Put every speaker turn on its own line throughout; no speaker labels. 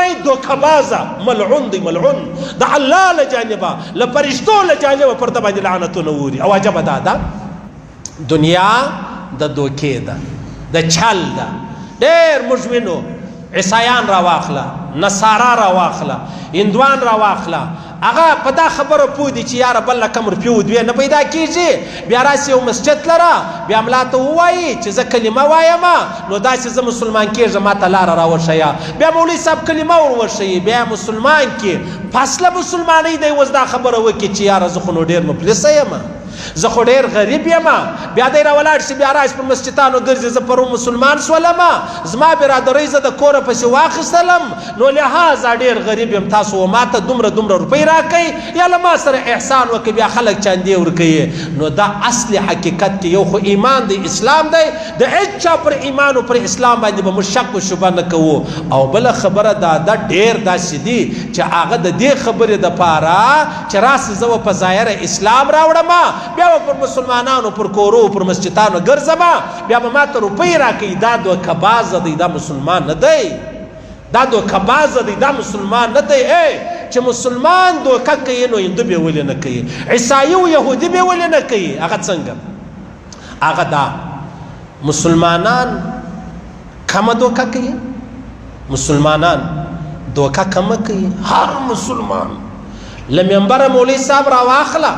فرمایي دوکبازه ملعون دی ملعون د الله له جانبه له فرشتو له جانبه پر ده باندې لعنتونه اوري. او عجبه دا ده دنیا د دوکې ده د چل ده. ډېر موږ وینو عیسایان را واخله نصارا را واخله هندوان را واخله هغه په دا خبره پوه دي چې یاره بل له کم روپیو دوې نه پیدا کېږي. بیا راسي یو مسجد لره بیا ملا ته ووایي چې زه کلمه وایم نو داسې زه مسلمان کېږم ما ته لاره راوښیه. بیا مولوي صاحب کلمه ور وښیي بیا مسلمان کې فاصله مسلمانۍ دی اوس دا خبره وکړي چې یاره زه خو نو ډېر مفلسه یم زه خو ډېر غریب یم. بیا دی راولاړ شي بیا راشي پر مسجدانو ګرځي زه پرون مسلمان شولم زما برادرۍ زه د کوره پسې واخیستلم نو لهذا ډېر غریب یم تاسو ما ته دومره روپۍ راکئ یا له ما سره احسان وکړئ بیا خلک چاندې ورکوي. نو دا اصل حقیقت کې یو خو ایمان دی اسلام دی د هېڅ چا پر ایمان او پر اسلام باندې به موږ شک و شبه نه کوو. او بله خبره دا ده ډېر داسې دي چې هغه د دې خبرې دپاره چې راسه زه به په ظاهره اسلام راوړم بیا به پر مسلمانانو پر کورو پر مسجدانو ګرځم بیا به ما ته روپۍ راکوي. دا دوکبازه دی دا مسلمان نه دی. دا دوکبازه دی دا مسلمان نه دی. چې مسلمان دوکه کوي نو هندو به ولې نه کوي عیسایي او یهودي به ولې نه کوي. هغه څنګه هغه دا مسلمانان کمه دوکه کوي مسلمانان دوکه کمه کوي. هر مسلمان له منبره مولوي صاحب را واخله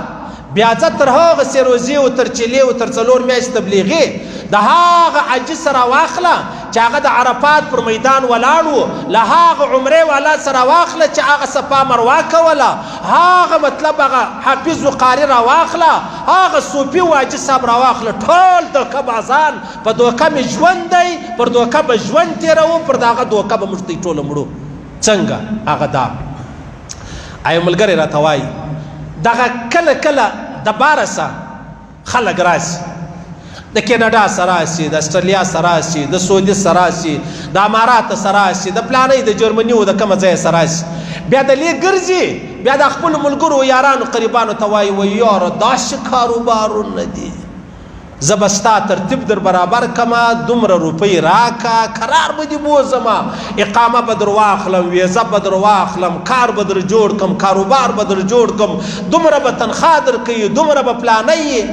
بیا ځه تر هغه سیروزي او تر چلې او تر څلور میاشتې تبلیغي د هغه عاجز سره واخله چې هغه د عرفات پر میدان ولاړ و له هغه عمرې والا سره واخله چې هغه صفا مروه کوله هغه مطلب هغه حافظ و قاري را واخله هغه صوفي و عاجز صاحب را واخله ټول دوکهبازان په دوکه مې ژوند دی پر دوکه به ژوند تېروو پر دغه دوکه به موږ ته ټوله مړو. څنګه هغه دا ایو ملګری راته وایي دغه کله کله د بارسه خلک راسي د کینیډا سره راسي د استرالیا سره راسي د سعودي سره راسي د امارات سره راسي د پلانۍ د جرمني او د کومه ځای سره راسي بیا د لې ګرځي بیا د خپلو ملګرو یارانو قریبانو ته وایي وایي یاره داسې کاروبارونه دي زه به ستا ترتیب در برابر کما دومره روپۍ راکه قرار به دې بوځمه اقامه به در واخلم ویزه به در واخلم کار به در جوړ کم کاروبار به در جوړ کم دومره به تنخوا در کوي دومره به پلانۍ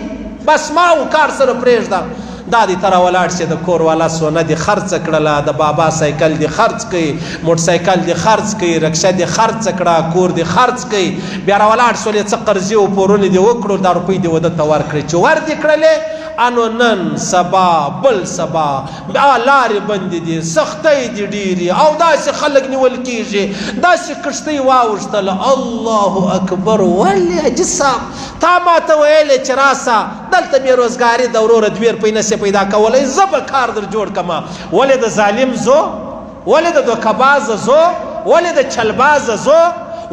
بس ما و کار سره پرېږدم. دا دې ته راولاړ شي د کور والا سونه دې خرڅه کړله د بابا سایکل دې خرڅ کړي موټر سایکل دې خرڅ کړي رکشه دې خرڅ کړه کور دې خرڅ کړي بیا راولاړ شولې څه قرضې او پورونه دې وکړو دا روپۍ دې وده ته ورکړې چې ور دې کړلې انو نن سبا بل سبا لارې بندې دي سختۍ دي ډېرې او داسې خلک نیول کېږي داسې کښتۍ واوښتله الله اکبر. ولې حاجي صاحب تا ما ته ویلې چې راسه دلته بېروزګاري ده وروره دوې روپۍ نسې پیدا کولی زه به کار در جوړ کړم. ولې د ظالم زو ولې د دوکهبازه زو ولې د چلبازه زو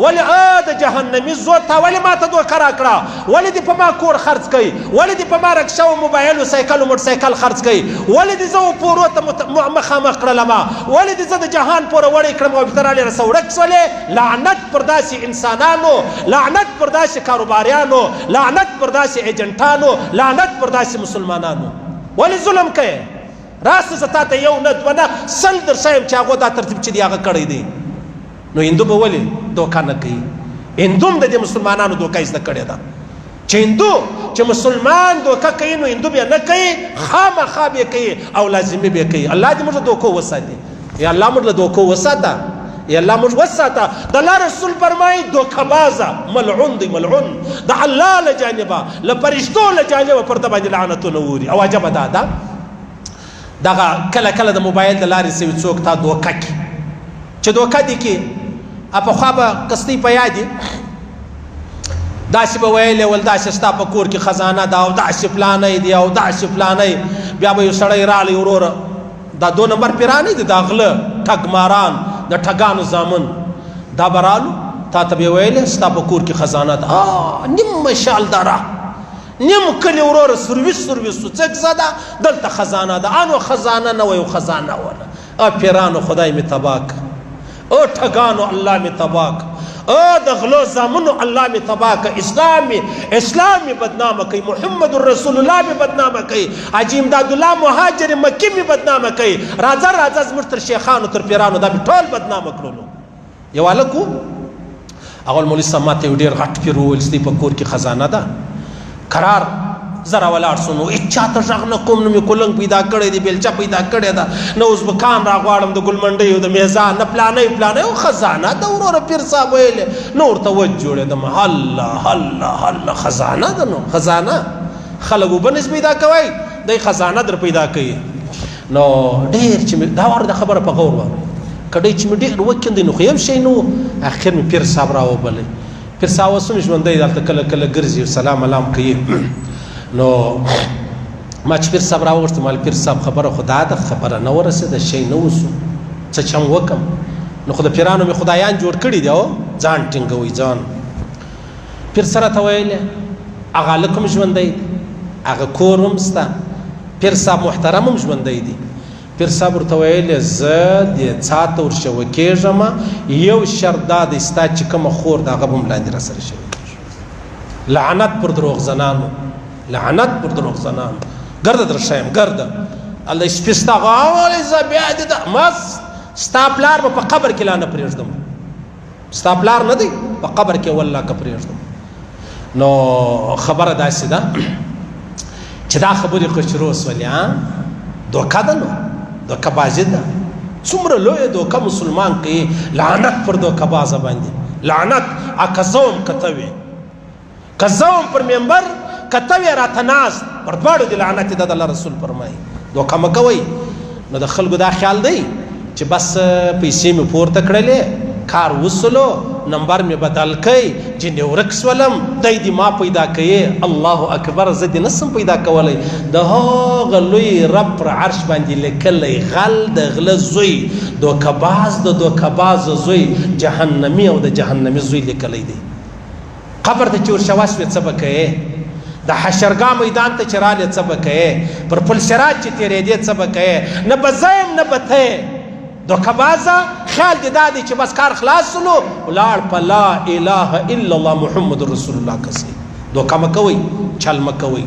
ولې د جهنمي زو تا ولې ما ته دوکه راکړه ولې دې په ما کور خرڅ کوي ولې دې په ما رکشه او موبایل او سایکل او موټر سایکل خرڅ کوي ولې دې زه پورو ته مخامخ کړلم ولې دې زه د جهان پوره وړی کړم او بېرته رالې رسه ورک شولې. لعنت پر داسې انسانانو لعنت پر داسې کاروباریانو لعنت پر داسې ایجنټانو لعنت پر داسې مسلمانانو. ولې ظلم کوې راسه زه تا ته یو نه دوه نه سل در ښیم چې هغو دا ترتیب چې دی هغه کړی دی. نو هندو به ولې دوکه نه کوي؟ هندو هم د دې مسلمانانو دوکه زده کړې ده چې هندو چې مسلمان دوکه کوي نو هندو بیا نه کوي خامخا بیا کوي او لازمي بیا کوي. الله دې موږ له دوکو وساتي یا الله موږ له دوکو وساته یا الله موږ وساته. د الله رسول فرمایي دوکهبازه ملعون دی ملعون د الله له جانبه له فرشتو له جانبه پر ده باندې لعنتونه اوري. او عجبه دا ده دغه کله کله د موبایل د لارې سوي څوک تا دوکه کړي چې دوکه دې کړي پخوا به قسطۍ په یادې داسې به ویلې ول داسې ستا په کور کې خزانه ده او داسې پلانی دی او داسې پلانی بیا به یو سړی رالی وروره دا دو نمبر پیرانی دی دا غله ټګماران د ټګانو زامن دا به رالو تا ته به یې ویلې ستا په کور کې خزانه ده نیم مشال داره نیم کلي وروره سرویس سرویس څه کیسه ده دلته خزانه ده انو خزانه نه وایو خزانه وله پیرانو خدای مې تباه که او ټګانو الله مې تباه که او د غلو زامنو الله مې تباه که اسلام مې بدنامه کوي محمد رسول الله مې بدنامه کوي حاجي امداد الله مهاجر مکي مې بدنامه کوي راځه راځه زموږ تر شیخانو تر پیرانو دا مې ټول بدنامه کړلو یو هلک و اول مولوي صاحب ما ته یو ډېر غټ پیر وویل ستاسې په کور کې خزانه ده قرار زره ولاړ سو نو هېچا ته غږ نه کوم نو مې کولنګ پیدا کړی دی بیلچه پیدا کړې ده نه ازبکان را غواړم د ګلمنډۍ او د میزان نه پلانۍ او خزانه ده وروره پیر صاحب ویلې نو ورته وچ جوړېدم الله الله الله خزانه ده نو خزانه خلک اوبه نس پیدا کوئ دی خزانه در پیدا کوي نو ډېر چې مې دا واره د خبره په غور واورئ کډی چې مې ډېر وکیندی نو خو یم شی نو اخر مې پیر صاحب راوبلی پیر صاحب اوس هم ژوندی دلته کله کله ګرځي او سلام علام کوي نو ما چې پیر صاحب راوغوښتم مال پیر صاحب خبره خو دا ده خبره نه ورسېده شی نه وسو څه چم وکم نو خو د پیرانو مې خدایان جوړ کړي دي او ځان ټینګوئ ځان پیر سره ته ویلې هغه هلک هم ژوندی دی هغه کور هم سته پیر صاحب محترم هم ژوندی دی پیر صاحب ورته ویلې زه دې څا ته ورشوه کېږم یو شرط دا دی ستا چې کومه خور د هغه به هم لاندې راسره شوی کېږي لعنت پر دروغ زنانو لعنت پر دروغ زنانو ګرده در شیم ګرده الله شپې ستا غواړې زه بیا دې ده مس ستا پلار به په قبر کې لا نه پرېږدم ستا پلار نه دی په قبر کې والله که پرېږدم نو خبره داسې ده چې دا خبرې خو شروع سولې دوکه ده نو دوکه بازي ده څومره لویه دوکه مسلمان کوي لعنت پر دوکه بازه باندې لعنت که زه هم کته وې که زه هم پر ممبر کته وې راته ناست پر دواړو دې لعنت ده د الله رسول فرمایي دوکه مه کوئ نو د خلکو دا خیال دی چې بس پیسې مې پورته کړلې کار وسلو نمبر مې بدل کړئ جنې ورک سولم دی دې ما پیدا کوي الله اکبر زه دې نسم پیدا کولی د هغه لوی رب پر عرش باندې لیکلی غل د غله زوی دوکهباز د دوکهباز زوی جهنمي او د جهنمي زوی لیکلی دی قبر ته چې ورشوه سوې څه به کوې د حشرګاه میدان ته چې رالې څه به کوې پر پل صراط چې تېرېدې څه به کوې نه به زه یم نه به ته دوکهبازه خیال دې دا دی چې بس کار خلاص سلو ولاړ په لا اله الا الله محمد رسول الله کسي دوکه مه کوئ چل مه کوئ